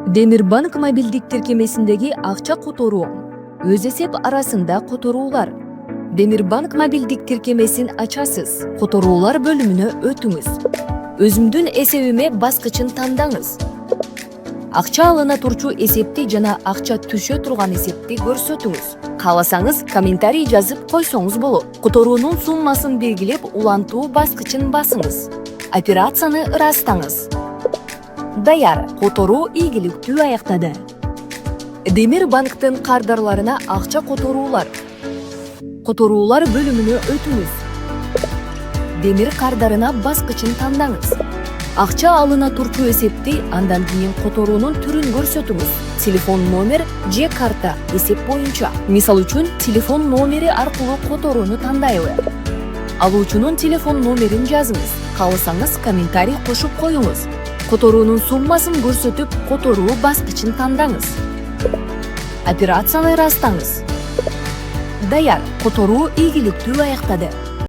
Демирбанк мобилдик тиркемесиндеги акча которуу. Өз эсеп арасында которуулар. Демирбанк мобилдик тиркемесин ачасыз. Которуулар бөлүмүнө өтүңүз. Өзүмдүн эсебиме баскычын тандаңыз. Акча алына турчу эсепти жана акча түшө турган эсепти көрсөтүңүз. Кааласаңыз комментарий жазып койсоңуз болот. Которуунун суммасын белгилеп улантуу баскычын басыңыз. Операцияны ырастаңыз. Даяр, которуу ийгиликтүү аяктады. Демирбанктын кардарларына акча которуулар. Которуулар бөлүмүнө өтүңүз. Демир кардарына баскычын тандаңыз. Акча алына турчу эсепти, андан кийин которуунун түрүн көрсөтүңүз. Телефон номер же карта эсеп боюнча. Мисалы үчүн, телефон номери аркылуу которууну тандайлы. Алуучунун телефон номерин жазыңыз. Кааласаңыз комментарий кошуп коюңуз. Которуунун суммасын көрсөтүп, которуу баскычын тандаңыз. Операцияны ырастаңыз. Даяр, которуу ийгиликтүү аяктады.